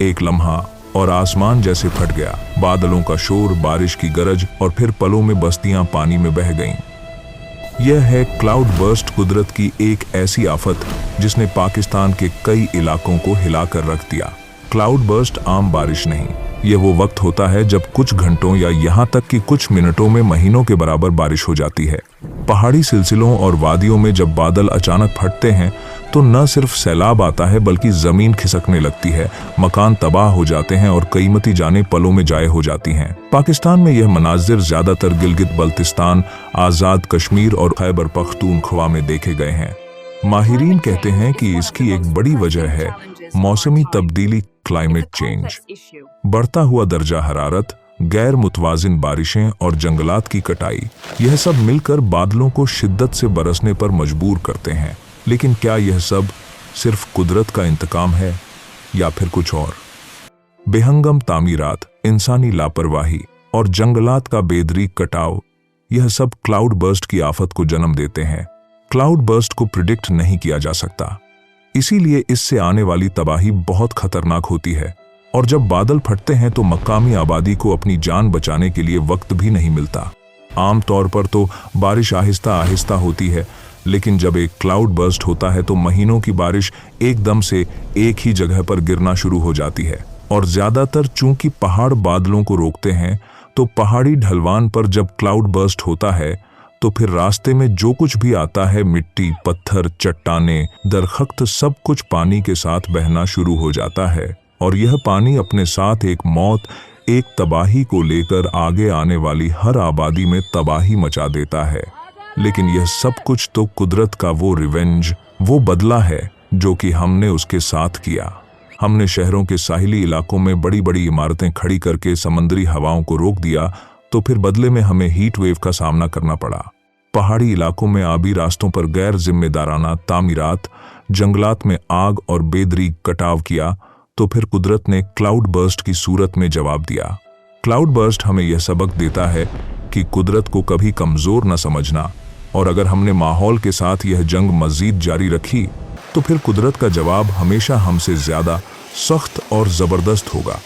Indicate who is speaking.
Speaker 1: एक लम्हा और आसमान जैसे फट गया। बादलों का शोर, बारिश की गरज और फिर पलों में बस्तियां पानी में बह गईं। यह है क्लाउड बर्स्ट, कुदरत की एक ऐसी आफत जिसने पाकिस्तान के कई इलाकों को हिलाकर रख दिया। क्लाउड बर्स्ट आम बारिश नहीं, यह वो वक्त होता है जब कुछ घंटों या यहाँ तक कि कुछ मिनटों में महीनों के बराबर बारिश हो जाती है। पहाड़ी सिलसिलों और वादियों में जब बादल अचानक फटते हैं तो न सिर्फ सैलाब आता है बल्कि जमीन खिसकने लगती है, मकान तबाह हो जाते हैं और कीमती जानें पलों में जाए हो जाती हैं। पाकिस्तान में यह मनाजिर ज्यादातर गिलगित बल्तिस्तान, आज़ाद कश्मीर और खैबर पख्तूनख्वा में देखे गए हैं। माहिरीन कहते हैं कि इसकी एक बड़ी वजह है मौसमी तब्दीली, क्लाइमेट चेंज। बढ़ता हुआ दर्जा हरारत, गैर मुतवाजिन बारिशें और जंगलात की कटाई, यह सब मिलकर बादलों को शिद्दत से बरसने पर मजबूर करते हैं। लेकिन क्या यह सब सिर्फ कुदरत का इंतकाम है या फिर कुछ और? बेहंगम तामीरात, इंसानी लापरवाही और जंगलात का बेदरीक कटाव, यह सब क्लाउड बर्स्ट की आफत को जन्म देते हैं। क्लाउड बर्स्ट को प्रिडिक्ट नहीं किया जा सकता, इसीलिए इससे आने वाली तबाही बहुत खतरनाक होती है। और जब बादल फटते हैं तो मकामी आबादी को अपनी जान बचाने के लिए वक्त भी नहीं मिलता। आमतौर पर तो बारिश आहिस्ता आहिस्ता होती है, लेकिन जब एक क्लाउड बर्स्ट होता है तो महीनों की बारिश एकदम से एक ही जगह पर गिरना शुरू हो जाती है। और ज्यादातर चूंकि पहाड़ बादलों को रोकते हैं, तो पहाड़ी ढलवान पर जब क्लाउड बर्स्ट होता है तो फिर रास्ते में जो कुछ भी आता है, मिट्टी, पत्थर, चट्टानें, दरख्त, सब कुछ पानी के साथ बहना शुरू हो जाता है। और यह पानी अपने साथ एक मौत, एक तबाही को लेकर आगे आने वाली हर आबादी में तबाही मचा देता है। लेकिन यह सब कुछ तो कुदरत का वो रिवेंज, वो बदला है जो कि हमने उसके साथ किया। हमने शहरों के साहिली इलाकों में बड़ी बड़ी इमारतें खड़ी करके समंदरी हवाओं को रोक दिया, तो फिर बदले में हमें हीट वेव का सामना करना पड़ा। पहाड़ी इलाकों में आबी रास्तों पर गैर जिम्मेदाराना तामीरात, जंगलात में आग और बेदरीक कटाव किया, तो फिर कुदरत ने क्लाउड बर्स्ट की सूरत में जवाब दिया। क्लाउड बर्स्ट हमें यह सबक देता है कि कुदरत को कभी कमजोर न समझना, और अगर हमने माहौल के साथ यह जंग मजीद जारी रखी तो फिर कुदरत का जवाब हमेशा हमसे ज्यादा सख्त और जबरदस्त होगा।